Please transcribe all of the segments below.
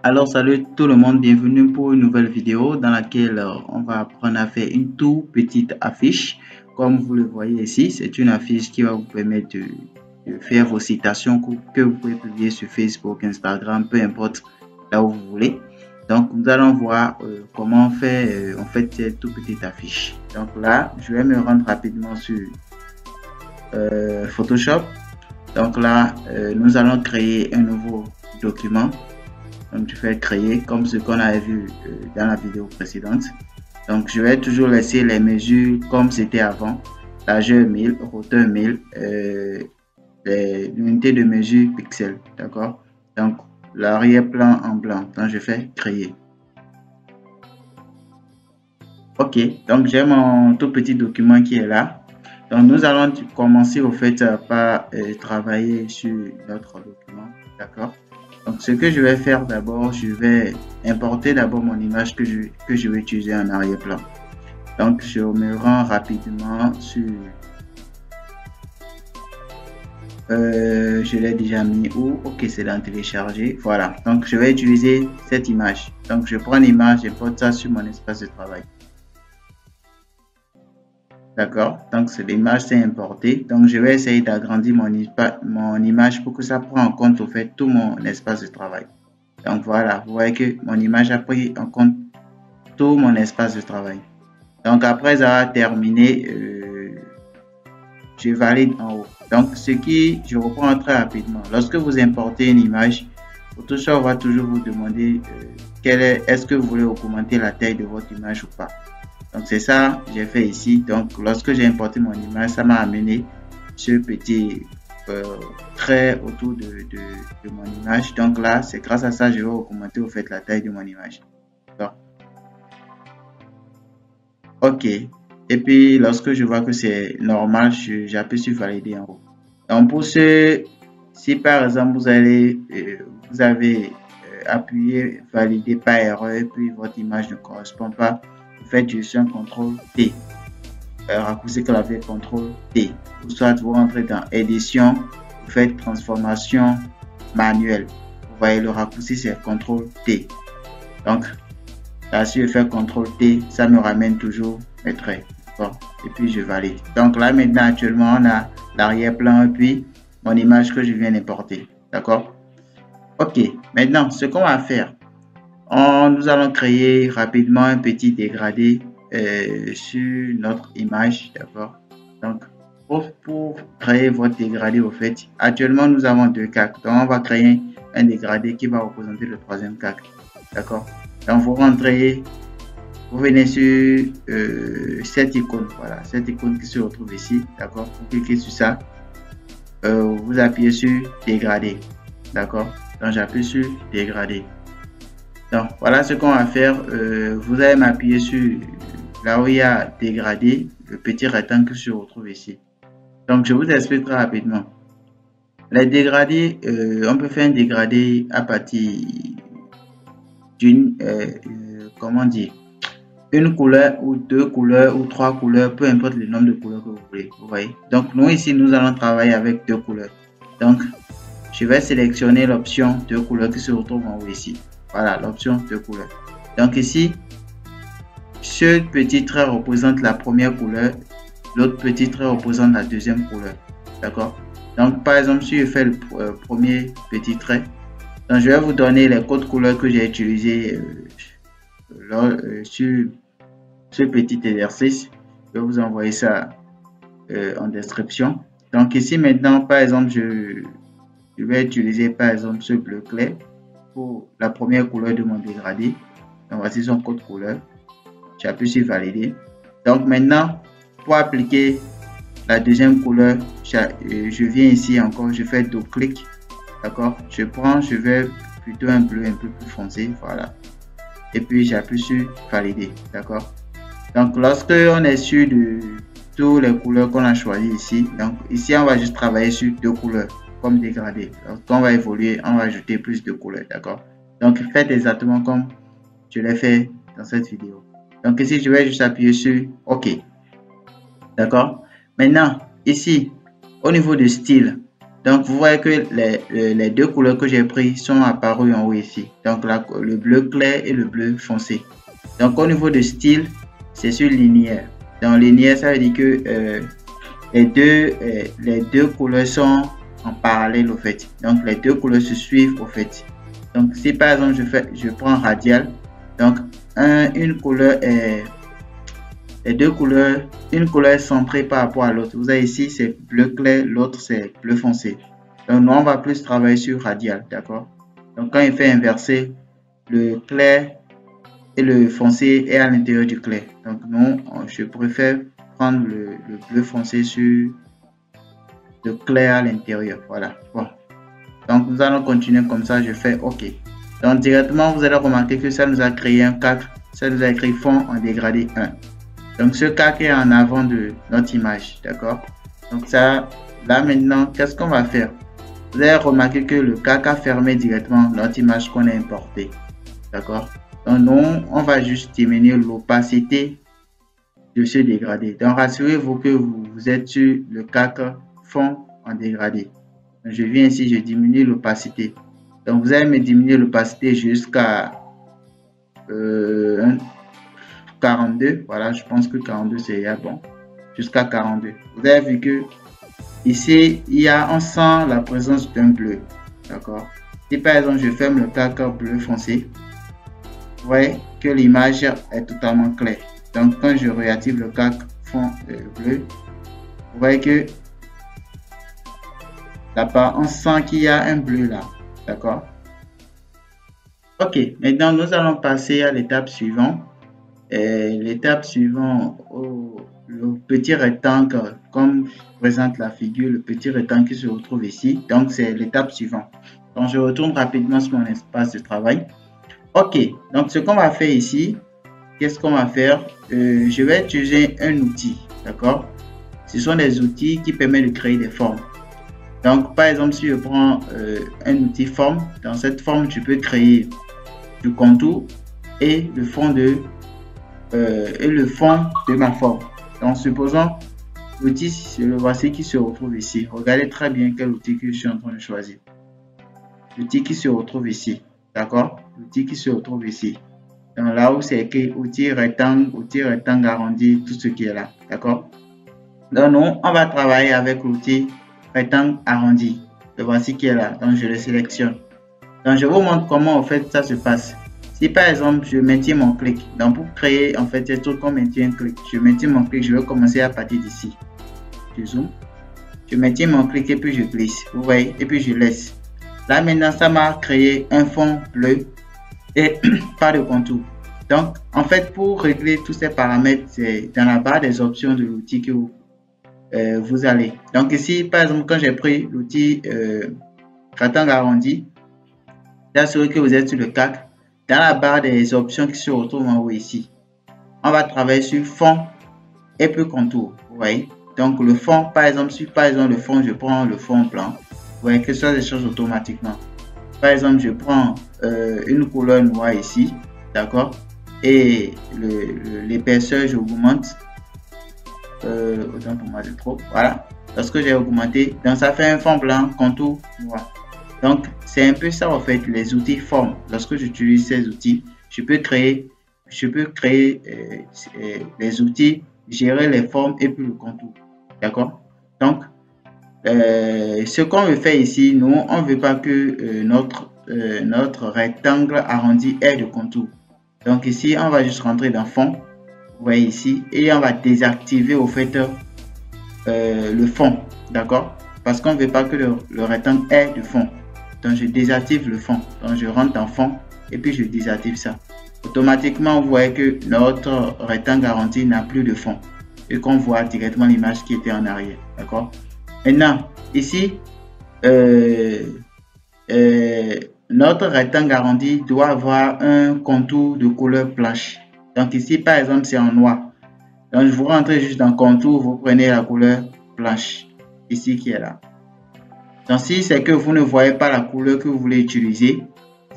Alors salut tout le monde, bienvenue pour une nouvelle vidéo dans laquelle on va apprendre à faire une toute petite affiche. Comme vous le voyez ici, c'est une affiche qui va vous permettre de faire vos citations que vous pouvez publier sur Facebook, Instagram, peu importe là où vous voulez. Donc nous allons voir comment faire en fait cette toute petite affiche. Donc là, je vais me rendre rapidement sur Photoshop. Donc là, nous allons créer un nouveau document. Donc je vais créer comme ce qu'on avait vu dans la vidéo précédente. Donc je vais toujours laisser les mesures comme c'était avant. Largeur 1000, hauteur 1000, l'unité de mesure pixels, d'accord. Donc l'arrière-plan en blanc. Donc je fais créer. Ok, donc j'ai mon tout petit document qui est là. Donc nous allons commencer au fait par travailler sur notre document, d'accord. Donc ce que je vais faire d'abord, je vais importer d'abord mon image que je vais utiliser en arrière-plan. Donc je me rends rapidement sur je l'ai déjà mis où? Ok, c'est dans télécharger. Voilà, donc je vais utiliser cette image. Donc je prends l'image, j'importe ça sur mon espace de travail. D'accord, donc c'est l'image c'est importé. Donc je vais essayer d'agrandir mon image pour que ça prenne en compte au fait tout mon espace de travail. Donc voilà, vous voyez que mon image a pris en compte tout mon espace de travail. Donc après avoir terminé, je valide en haut. Donc je reprends très rapidement. Lorsque vous importez une image, Photoshop va toujours vous demander est-ce que vous voulez augmenter la taille de votre image ou pas. Donc c'est ça que j'ai fait ici. Donc lorsque j'ai importé mon image, ça m'a amené ce petit trait autour de mon image. Donc là, c'est grâce à ça que je vais augmenter au fait la taille de mon image. Ok. Et puis lorsque je vois que c'est normal, j'appuie sur valider en haut. Donc pour si par exemple vous avez appuyé valider par erreur et puis votre image ne correspond pas, vous faites juste un CTRL T. Raccourci clavier CTRL T. Ou soit vous rentrez dans édition, vous faites transformation manuelle. Vous voyez le raccourci c'est CTRL T. Donc là si je fais CTRL T, ça me ramène toujours mes traits. Bon, et puis je valide. Donc là maintenant actuellement on a l'arrière-plan et puis mon image que je viens d'importer. D'accord? Ok, maintenant ce qu'on va faire, nous allons créer rapidement un petit dégradé sur notre image. D'accord? Donc pour créer votre dégradé au fait, actuellement nous avons deux cacs. Donc on va créer un dégradé qui va représenter le troisième cac. D'accord? Donc vous rentrez, vous venez sur cette icône, voilà, cette icône qui se retrouve ici, d'accord. Vous cliquez sur ça, vous appuyez sur dégrader, d'accord. Donc j'appuie sur dégrader. Donc voilà ce qu'on va faire. Vous allez m'appuyer sur là où il y a dégradé, le petit rectangle qui se retrouve ici. Donc je vous explique très rapidement. Les dégradés, on peut faire un dégradé à partir d'une comment dire, une couleur ou deux couleurs ou trois couleurs, peu importe le nombre de couleurs que vous voulez. Vous voyez. Donc nous ici nous allons travailler avec deux couleurs. Donc je vais sélectionner l'option deux couleurs qui se retrouve en haut ici. Voilà l'option deux couleurs. Donc ici ce petit trait représente la première couleur, l'autre petit trait représente la deuxième couleur. D'accord. Donc par exemple si je fais le premier petit trait, donc je vais vous donner les codes couleurs que j'ai utilisés sur ce petit exercice. Je vais vous envoyer ça en description. Donc ici maintenant par exemple je vais utiliser par exemple ce bleu clair pour la première couleur de mon dégradé. Donc voici son code couleur. J'appuie sur valider. Donc maintenant pour appliquer la deuxième couleur, je viens ici encore, je fais double clic. D'accord, je vais plutôt un bleu un peu plus foncé, voilà. Et puis j'appuie sur valider, d'accord. Donc lorsque on est sûr de toutes les couleurs qu'on a choisies ici, donc ici on va juste travailler sur deux couleurs comme dégradé. Lorsqu'on va évoluer, on va ajouter plus de couleurs, d'accord. Donc faites exactement comme je l'ai fait dans cette vidéo. Donc ici je vais juste appuyer sur OK, d'accord. Maintenant ici au niveau du style, Donc, vous voyez que les deux couleurs que j'ai prises sont apparues en haut ici. Donc, le bleu clair et le bleu foncé. Donc, au niveau de style, c'est sur linéaire. Dans linéaire, ça veut dire que les deux couleurs sont en parallèle au fait. Donc, les deux couleurs se suivent au fait. Donc, si par exemple, je prends radial, donc une couleur est les deux couleurs, une couleur est centrée par rapport à l'autre. Vous avez ici, c'est bleu clair, l'autre, c'est bleu foncé. Donc, nous, on va plus travailler sur radial, d'accord? Donc, quand il fait inverser, le clair et le foncé est à l'intérieur du clair. Donc, nous, je préfère prendre le bleu foncé sur le clair à l'intérieur. Voilà. Bon. Donc, nous allons continuer comme ça. Je fais OK. Donc, directement, vous allez remarquer que ça nous a créé un cadre. Ça nous a écrit fond en dégradé 1. Donc, ce cadre est en avant de notre image. D'accord? Donc, ça, là maintenant, qu'est-ce qu'on va faire? Vous allez remarquer que le cadre a fermé directement notre image qu'on a importée. D'accord? Donc, nous, on va juste diminuer l'opacité de ce dégradé. Donc, rassurez-vous que vous êtes sur le cadre fond en dégradé. Donc, je viens ici, je diminue l'opacité. Donc, vous allez me diminuer l'opacité jusqu'à 42. Voilà, je pense que 42 c'est bon. Jusqu'à 42. Vous avez vu que ici, on sent la présence d'un bleu. D'accord? Si par exemple, je ferme le cadre bleu foncé, vous voyez que l'image est totalement claire. Donc, quand je réactive le cadre fond bleu, vous voyez que là-bas, on sent qu'il y a un bleu là. D'accord? Ok, maintenant nous allons passer à l'étape suivante. L'étape suivante, le petit rectangle, comme présente la figure, le petit rectangle qui se retrouve ici. Donc, c'est l'étape suivante. Donc, je retourne rapidement sur mon espace de travail. Ok, donc ce qu'on va faire ici, qu'est-ce qu'on va faire? Je vais utiliser un outil, d'accord? Ce sont des outils qui permettent de créer des formes. Donc, par exemple, si je prends un outil forme, dans cette forme, je peux créer du contour et le fond de ma forme. Donc, supposons l'outil, c'est le voici qui se retrouve ici. Regardez très bien quel outil que je suis en train de choisir. L'outil qui se retrouve ici, d'accord? L'outil qui se retrouve ici. Donc, là où c'est écrit outil rectangle arrondi, tout ce qui est là, d'accord? Donc, nous, on va travailler avec l'outil rectangle arrondi. Le voici qui est là. Donc, je le sélectionne. Donc, je vous montre comment en fait ça se passe. Si par exemple, je maintiens mon clic, donc pour créer en fait ces trucs qu'on maintient un clic, je maintiens mon clic, je vais commencer à partir d'ici. Je zoome. Je maintiens mon clic et puis je glisse. Vous voyez? Et puis je laisse. Là maintenant, ça m'a créé un fond bleu et pas de contour. Donc, en fait, pour régler tous ces paramètres, c'est dans la barre des options de l'outil que vous allez. Donc ici, par exemple, quand j'ai pris l'outil rectangle arrondi, d'assurer que vous êtes sur le cadre. Dans la barre des options qui se retrouvent en haut ici, on va travailler sur fond et puis contour. Vous voyez? Donc le fond, par exemple, si par exemple le fond, je prends le fond blanc, vous voyez que ça se change automatiquement. Par exemple, je prends une couleur noire ici, d'accord? Et l'épaisseur, je augmente. Autant pour moi de trop. Voilà. Lorsque j'ai augmenté, donc ça fait un fond blanc, contour noir. Donc, c'est un peu ça en fait, les outils formes. Lorsque j'utilise ces outils, je peux créer les outils, gérer les formes et puis le contour. D'accord? Donc, ce qu'on veut faire ici, nous, on ne veut pas que notre rectangle arrondi ait de contour. Donc ici, on va juste rentrer dans fond. Vous voyez ici. Et on va désactiver au fait le fond. D'accord? Parce qu'on ne veut pas que le rectangle ait de fond. Donc, je désactive le fond. Donc, je rentre dans fond et puis je désactive ça. Automatiquement, vous voyez que notre rectangle arrondi n'a plus de fond et qu'on voit directement l'image qui était en arrière. D'accord? Maintenant, ici, notre rectangle arrondi doit avoir un contour de couleur blanche. Donc, ici, par exemple, c'est en noir. Donc, vous rentrez juste dans contour, vous prenez la couleur blanche. Ici, qui est là. Donc, si c'est que vous ne voyez pas la couleur que vous voulez utiliser,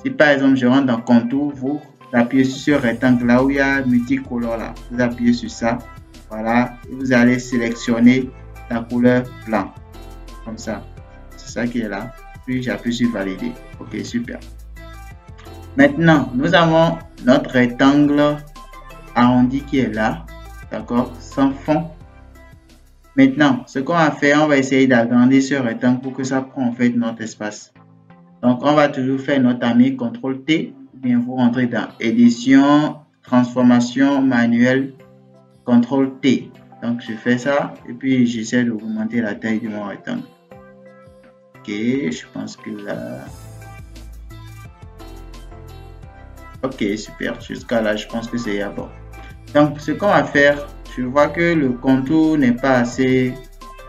si par exemple je rentre dans contour, vous appuyez sur ce rectangle là où il y a multicolore là, vous appuyez sur ça, voilà, et vous allez sélectionner la couleur blanc, comme ça. c'est ça qui est là. Puis j'appuie sur valider. Ok, super. Maintenant, nous avons notre rectangle arrondi qui est là, d'accord, sans fond. Maintenant, ce qu'on va faire, on va essayer d'agrandir ce rectangle pour que ça prenne en fait notre espace. Donc, on va toujours faire notre ami CTRL T, ou bien vous rentrez dans édition, transformation manuelle, CTRL T. Donc, je fais ça et puis j'essaie d'augmenter la taille de mon rectangle. Ok, je pense que là... Ok, super. Jusqu'à là, je pense que c'est bon. Donc, ce qu'on va faire, je vois que le contour n'est pas assez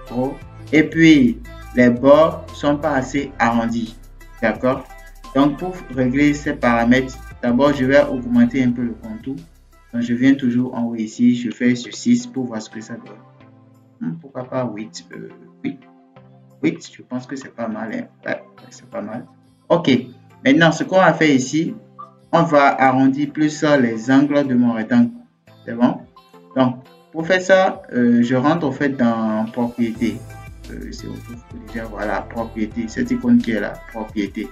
gros et puis les bords sont pas assez arrondis. D'accord? Donc, pour régler ces paramètres, d'abord, je vais augmenter un peu le contour. Donc, je viens toujours en haut ici, je fais sur 6 pour voir ce que ça donne. Pourquoi pas 8? 8, je pense que c'est pas mal. Hein? Ouais, c'est pas mal. Ok, maintenant, ce qu'on va faire ici, on va arrondir plus les angles de mon rectangle. C'est bon? Donc, pour faire ça, je rentre en fait dans propriété. C'est déjà, voilà, propriété. Cette icône qui est là, propriété.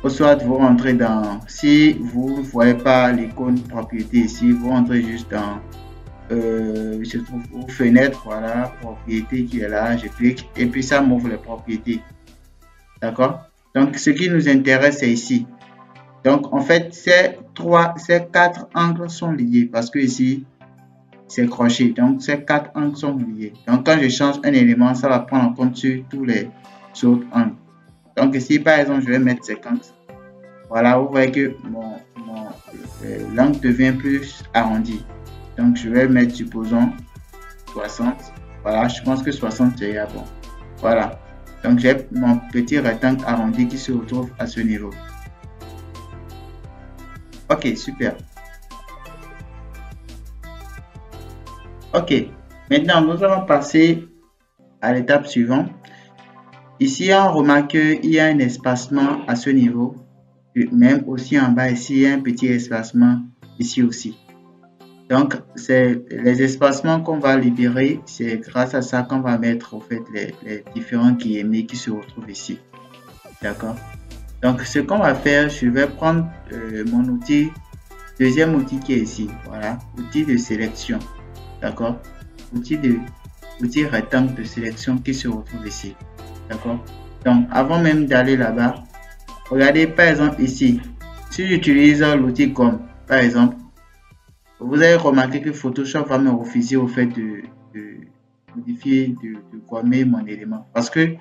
Ou soit vous rentrez dans, si vous ne voyez pas l'icône propriété ici, vous rentrez juste dans, je trouve, fenêtre, voilà, propriété qui est là, je clique et puis ça m'ouvre les propriétés. D'accord? Donc, ce qui nous intéresse, c'est ici. Donc, en fait, ces 4 angles sont liés parce que ici, c'est crochet. Donc, ces 4 angles sont liés. Donc, quand je change un élément, ça va prendre en compte sur tous les autres angles. Donc, ici, par exemple, je vais mettre 50. Voilà, vous voyez que l'angle devient plus arrondi. Donc, je vais mettre, supposons, 60. Voilà, je pense que 60, c'est bon. Voilà. Donc, j'ai mon petit rectangle arrondi qui se retrouve à ce niveau. Ok, super. Ok, maintenant, nous allons passer à l'étape suivante. Ici, on remarque qu'il y a un espacement à ce niveau. Même aussi en bas, ici, il y a un petit espacement ici aussi. Donc, c'est les espacements qu'on va libérer. C'est grâce à ça qu'on va mettre en fait les différents guillemets qui se retrouvent ici. D'accord? Donc, ce qu'on va faire, je vais prendre mon outil, deuxième outil qui est ici. Voilà, outil de sélection. D'accord? Outil rectangle de sélection qui se retrouve ici. D'accord? Donc, avant même d'aller là-bas, regardez par exemple ici. Si j'utilise l'outil gomme, par exemple, vous avez remarqué que Photoshop va me refuser au fait de modifier, de gommer mon élément. Parce que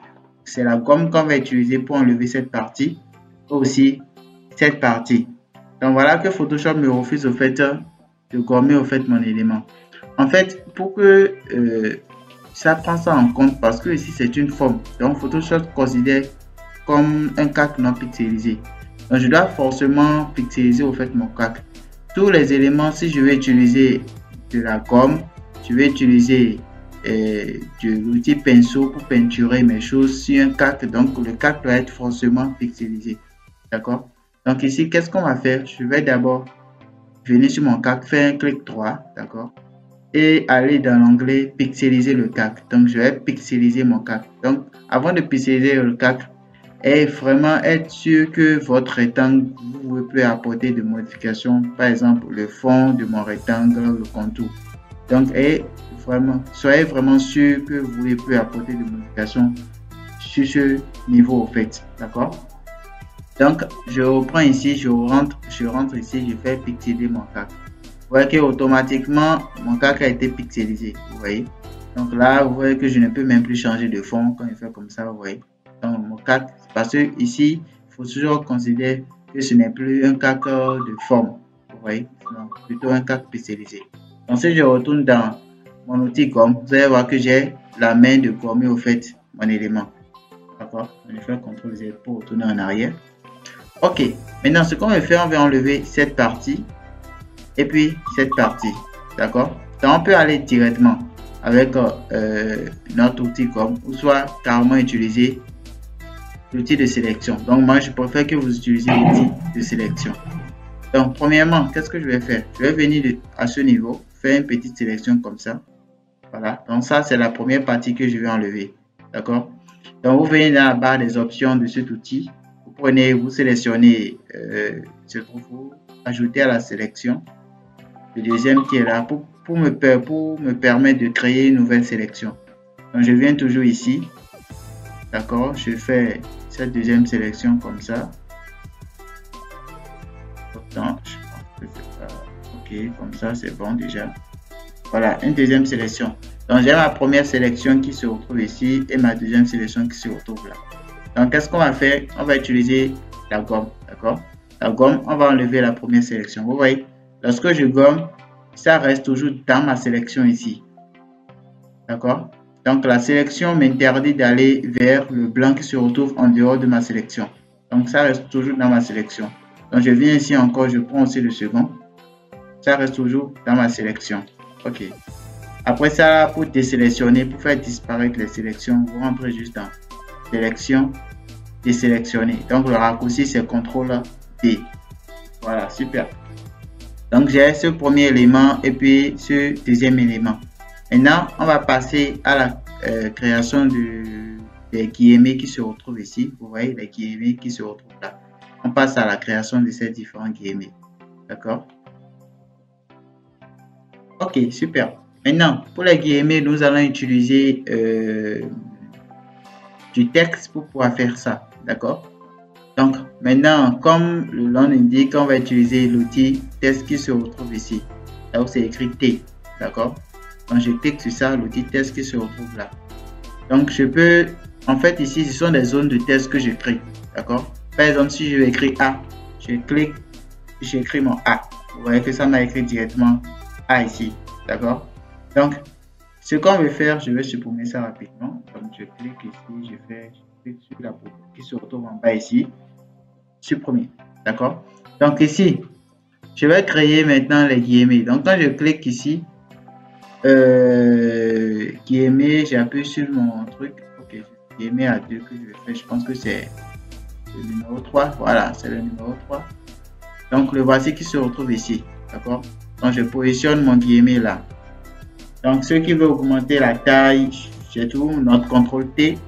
c'est la gomme qu'on va utiliser pour enlever cette partie. Aussi cette partie. Donc voilà que Photoshop me refuse au fait de gommer au fait mon élément. En fait, pour que ça prend ça en compte, parce que ici c'est une forme. Donc Photoshop considère comme un calque non pixelisé. Donc je dois forcément pixeliser au fait mon calque. Tous les éléments, si je vais utiliser de la gomme, je vais utiliser de l'outil pinceau pour peinturer mes choses sur un calque. Donc le calque doit être forcément pixelisé. D'accord? Donc ici, qu'est-ce qu'on va faire? Je vais d'abord venir sur mon calque, faire un clic droit, d'accord? Et aller dans l'onglet pixeliser le calque. Donc je vais pixeliser mon calque. Donc avant de pixeliser le calque, et vraiment être sûr que votre rectangle, vous pouvez apporter des modifications, par exemple le fond de mon rectangle, le contour. Donc, soyez vraiment sûr que vous pouvez apporter des modifications sur ce niveau, au fait. D'accord? Donc, je reprends ici, je rentre ici, je fais pixeler mon calque. Vous voyez que automatiquement, mon calque a été pixelisé. Vous voyez? Donc là, vous voyez que je ne peux même plus changer de fond quand je fais comme ça, vous voyez? Donc, mon calque, parce que ici, il faut toujours considérer que ce n'est plus un calque de forme. Vous voyez? Donc, plutôt un calque pixelisé. Donc, si je retourne dans mon outil gomme, vous allez voir que j'ai la main de gommer au fait mon élément. D'accord? Je vais faire CTRL Z pour retourner en arrière. Ok. Maintenant, ce qu'on va faire, on va enlever cette partie et puis cette partie. D'accord? Donc, on peut aller directement avec notre outil gomme ou soit carrément utiliser l'outil de sélection. Donc, moi, je préfère que vous utilisiez l'outil de sélection. Donc, premièrement, qu'est-ce que je vais faire? Je vais venir à ce niveau, faire une petite sélection comme ça. Voilà, donc ça, c'est la première partie que je vais enlever. D'accord? Donc, vous venez dans la barre des options de cet outil. Vous prenez, vous sélectionnez, vous ajoutez à la sélection le deuxième qui est là pour me permettre de créer une nouvelle sélection. Donc, je viens toujours ici. D'accord? Je fais cette deuxième sélection comme ça. Ok, comme ça, c'est bon déjà. Voilà, une deuxième sélection. Donc, j'ai ma première sélection qui se retrouve ici et ma deuxième sélection qui se retrouve là. Donc, qu'est-ce qu'on va faire? On va utiliser la gomme, d'accord? La gomme, on va enlever la première sélection. Vous voyez, lorsque je gomme, ça reste toujours dans ma sélection ici. D'accord? Donc, la sélection m'interdit d'aller vers le blanc qui se retrouve en dehors de ma sélection. Donc, ça reste toujours dans ma sélection. Donc, je viens ici encore, je prends aussi le second. Ça reste toujours dans ma sélection. OK. Après ça, pour désélectionner, pour faire disparaître les sélections, vous rentrez juste dans sélection, désélectionner. Donc, le raccourci, c'est CTRL D. Voilà, super. Donc, j'ai ce premier élément et puis ce deuxième élément. Maintenant, on va passer à la création des guillemets qui se retrouvent ici. Vous voyez, les guillemets qui se retrouvent là. On passe à la création de ces différents guillemets. D'accord? Ok, super. Maintenant, pour les guillemets, nous allons utiliser du texte pour pouvoir faire ça. D'accord? Donc, maintenant, comme le nom l'indique, on va utiliser l'outil test qui se retrouve ici. Là où c'est écrit T. D'accord? Donc, je clique sur ça, l'outil test qui se retrouve là. Donc, je peux, en fait, ici, ce sont des zones de test que je crée. D'accord? Par exemple, si je vais écrire A, je clique, j'écris mon A. Vous voyez que ça m'a écrit directement A ici. D'accord? Donc, ce qu'on veut faire, je vais supprimer ça rapidement. Donc, je clique ici, je clique sur la boucle qui se retrouve en bas ici. Supprimer. D'accord? Donc, ici, je vais créer maintenant les guillemets. Donc, quand je clique ici, guillemets, j'appuie sur mon truc. Ok, guillemets à 2 que je vais faire. Je pense que c'est le numéro 3. Voilà, c'est le numéro 3. Donc, le voici qui se retrouve ici. D'accord? Donc, je positionne mon guillemet là. Donc, ceux qui veulent augmenter la taille, j'ai tout notre CTRL T.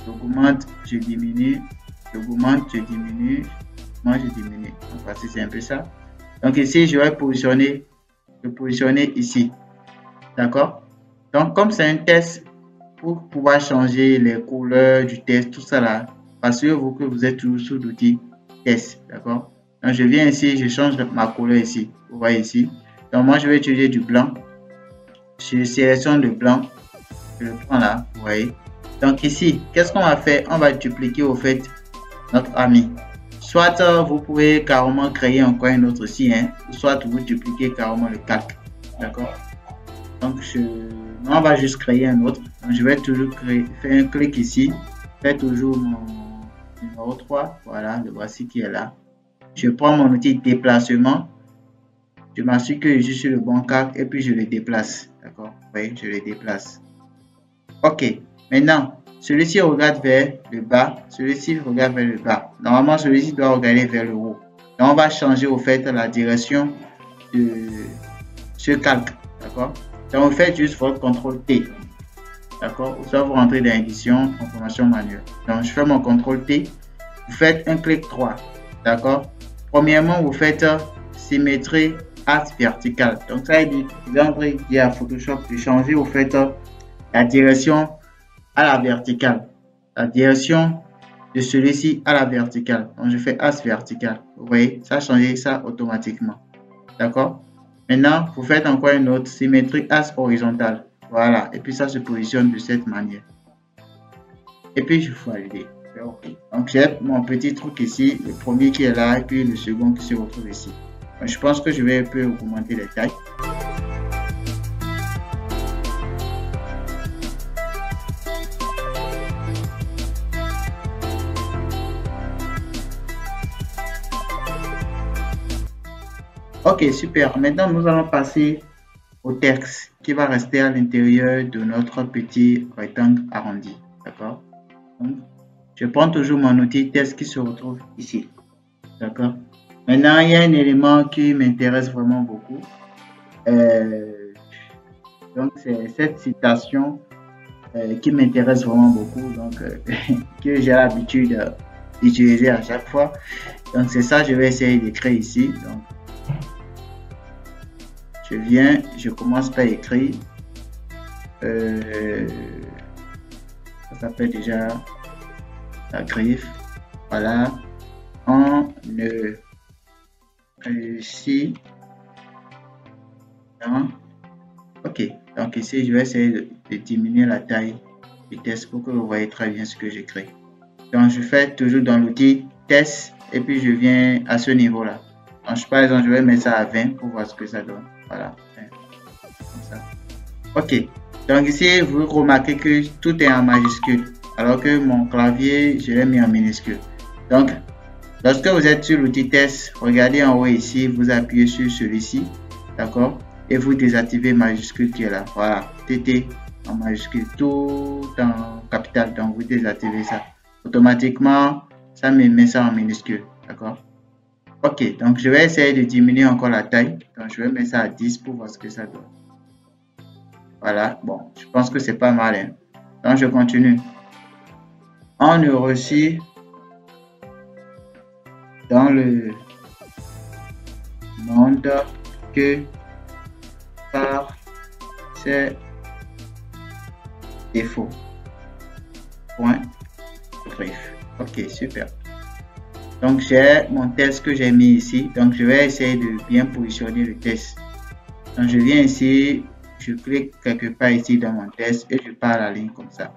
J'augmente, je diminue. J'augmente, je diminue. Moi, je diminue. Donc, voici, c'est un peu ça. Donc, ici, je vais positionner ici. D'accord? Donc, comme c'est un test, pour pouvoir changer les couleurs du test, tout ça là, assurez-vous que vous êtes toujours sous l'outil test. D'accord? Donc, je viens ici, je change ma couleur ici. Vous voyez ici. Donc, moi, je vais utiliser du blanc. Je sélectionne le blanc. Je le prends là. Vous voyez? Donc, ici, qu'est-ce qu'on va faire? On va dupliquer au fait notre ami. Soit vous pouvez carrément créer encore un autre ici, hein, soit vous dupliquez carrément le calque. D'accord? Donc, on va juste créer un autre. Donc, je vais toujours faire un clic ici. Faire toujours mon numéro 3. Voilà, le voici qui est là. Je prends mon outil déplacement. Je m'assure que je suis sur le bon calque et puis je le déplace. D'accord? Oui, je le déplace. Ok. Maintenant, celui-ci regarde vers le bas. Celui-ci regarde vers le bas. Normalement, celui-ci doit regarder vers le haut. Donc, on va changer au fait la direction de ce calque. D'accord? Donc, vous faites juste votre CTRL T. D'accord? Ou soit vous rentrez dans l'édition, transformation manuelle. Donc, je fais mon CTRL T. Vous faites un clic droit. D'accord? Premièrement, vous faites symétrie axe vertical. Donc, ça dit, vous entrez à Photoshop de changer au fait la direction à la verticale. La direction de celui-ci à la verticale. Donc, je fais axe vertical. Vous voyez, ça a changé ça automatiquement. D'accord? Maintenant, vous faites encore une autre symétrie axe horizontal. Voilà. Et puis, ça se positionne de cette manière. Et puis, je vais valider. OK. Donc, j'ai mon petit truc ici. Le premier qui est là et puis le second qui se retrouve ici. Donc, je pense que je vais un peu augmenter les tailles. Ok, super. Maintenant, nous allons passer au texte qui va rester à l'intérieur de notre petit rectangle arrondi. D'accord? Donc, je prends toujours mon outil texte qui se retrouve ici. D'accord? Maintenant, il y a un élément qui m'intéresse vraiment beaucoup. Donc, c'est cette citation qui m'intéresse vraiment beaucoup, donc que j'ai l'habitude d'utiliser à chaque fois. Donc, c'est ça, je vais essayer d'écrire ici. Donc, je commence par écrire. Ça s'appelle déjà la griffe. Voilà. On ne réussit pas. Ok. Donc ici, je vais essayer de diminuer la taille du test pour que vous voyez très bien ce que j'écris. Donc, je fais toujours dans l'outil test et puis je viens à ce niveau-là. Donc, par exemple, je vais mettre ça à 20 pour voir ce que ça donne. Voilà. Comme ça. Ok. Donc ici, vous remarquez que tout est en majuscule, alors que mon clavier, je l'ai mis en minuscule. Donc, lorsque vous êtes sur l'outil test, regardez en haut ici, vous appuyez sur celui-ci, d'accord? Et vous désactivez majuscule qui est là. Voilà, TT en majuscule, tout en capital. Donc, vous désactivez ça. Automatiquement, ça me met ça en minuscule, d'accord? Ok, donc je vais essayer de diminuer encore la taille. Donc, je vais mettre ça à 10 pour voir ce que ça donne. Voilà, bon, je pense que c'est pas mal. Hein. Donc, je continue. On ne réussit dans le monde que par ses défauts. Point. Griffe. Ok, super. Donc, j'ai mon test que j'ai mis ici. Donc, je vais essayer de bien positionner le test. Donc, je viens ici, je clique quelque part ici dans mon test et je pars à la ligne comme ça.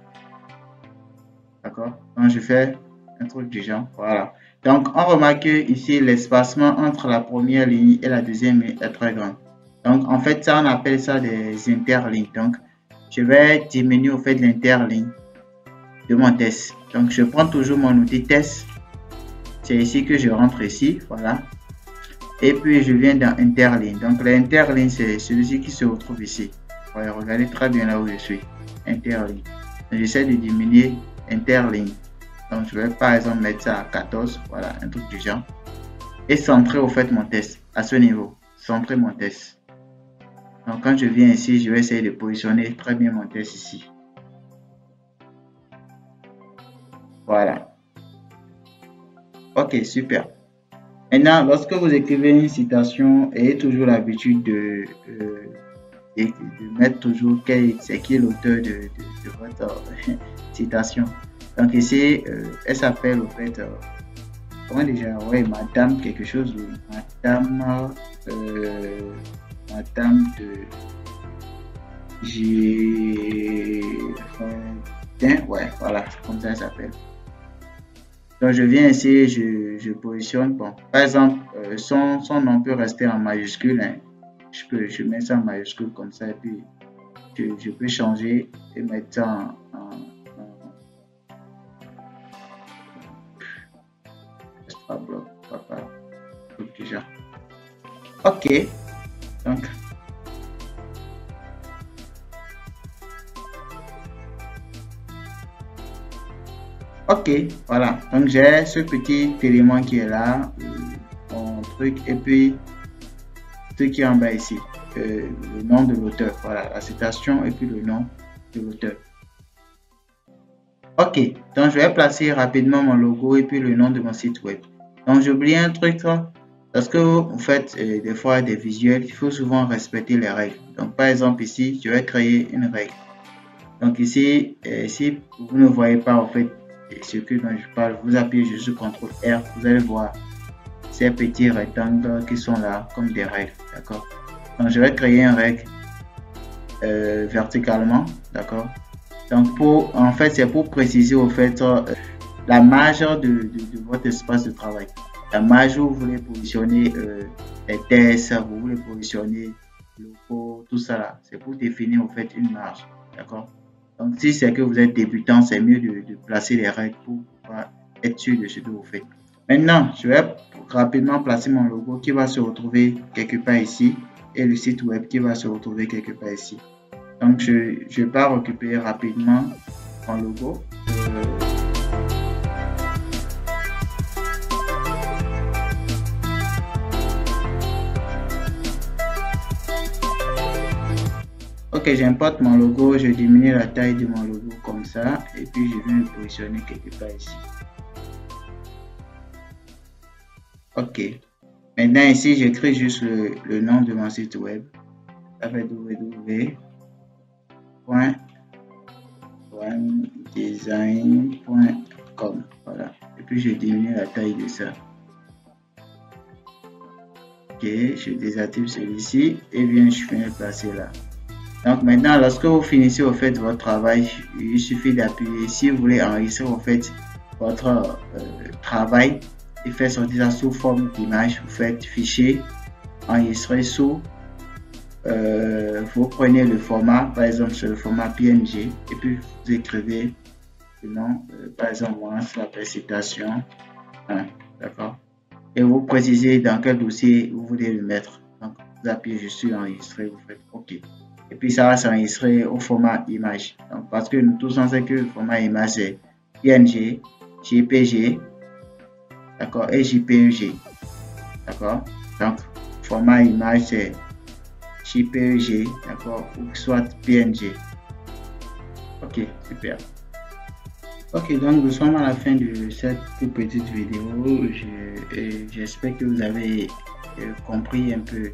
D'accord? Donc, je fais un truc du genre. Voilà. Donc, on remarque ici l'espacement entre la première ligne et la deuxième est très grand. Donc, en fait, ça, on appelle ça des interlignes. Donc, je vais diminuer au fait l'interligne de mon test. Donc, je prends toujours mon outil test. C'est ici que je rentre ici. Voilà. Et puis, je viens dans interligne. Donc, l'interligne, c'est celui-ci qui se retrouve ici. Voilà, regardez très bien là où je suis. Interligne. J'essaie de diminuer interligne. Donc, je vais par exemple mettre ça à 14. Voilà, un truc du genre. Et centrer au fait mon test à ce niveau. Centrer mon test. Donc, quand je viens ici, je vais essayer de positionner très bien mon test ici. Voilà. Ok, super. Maintenant, lorsque vous écrivez une citation, ayez toujours l'habitude de mettre toujours c'est qui l'auteur de votre citation. Donc ici, elle s'appelle au fait, comment déjà, ouais, Madame quelque chose, Madame de Girardin, ouais, voilà, comme ça elle s'appelle. Donc je viens ici, je positionne, bon, par exemple, son nom peut rester en majuscule, hein. Je mets ça en majuscule comme ça et puis je peux changer et mettre ça extra bloc, papa, déjà. Ok, donc ok, voilà. Donc j'ai ce petit élément qui est là, mon truc, et puis ce qui est en bas ici, le nom de l'auteur. Voilà, la citation et puis le nom de l'auteur. Ok, donc je vais placer rapidement mon logo et puis le nom de mon site web. Donc j'oublie un truc là. Parce que vous faites des fois des visuels, il faut souvent respecter les règles. Donc par exemple ici, je vais créer une règle. Donc ici, si vous ne voyez pas en fait ce que dont je parle, vous appuyez juste sur CTRL R, vous allez voir ces petits rectangles qui sont là comme des règles, d'accord? Donc je vais créer une règle verticalement, d'accord? Donc en fait, c'est pour préciser au fait la marge de votre espace de travail. La marge où vous voulez positionner les tests, vous voulez positionner le logo, tout ça là, c'est pour définir au fait une marge, d'accord? Donc, si c'est que vous êtes débutant, c'est mieux de placer les règles pour pouvoir être sûr de ce que vous faites. Maintenant, je vais rapidement placer mon logo qui va se retrouver quelque part ici et le site web qui va se retrouver quelque part ici. Donc, je vais pas récupérer rapidement mon logo. Ok, Ok, j'importe mon logo, je diminue la taille de mon logo comme ça, et puis je viens le positionner quelque part ici. Ok. Maintenant ici, j'écris juste le nom de mon site web. Ça fait www.design.com. Voilà. Et puis je diminue la taille de ça. Ok, je désactive celui-ci et bien je finis de placer là. Donc maintenant, lorsque vous finissez au fait votre travail, il suffit d'appuyer. Si vous voulez enregistrer au fait votre travail et faire sortir ça sous forme d'image, vous faites fichier, enregistrer sous. Vous prenez le format, par exemple sur le format PNG, et puis vous écrivez le nom, par exemple moi, c'est la précipitation, d'accord, et vous précisez dans quel dossier vous voulez le mettre. Donc vous appuyez juste sur enregistrer, vous faites OK, et puis ça va s'enregistrer au format image. Donc, parce que nous tous on sait que le format image c'est PNG, JPG, d'accord, et JPEG, d'accord. Donc format image c'est JPEG, d'accord, ou soit PNG. Ok, super. Ok, donc nous sommes à la fin de cette petite vidéo. J'espère que vous avez compris un peu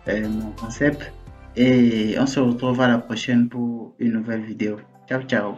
mon concept. Et on se retrouve à la prochaine pour une nouvelle vidéo. Ciao, ciao.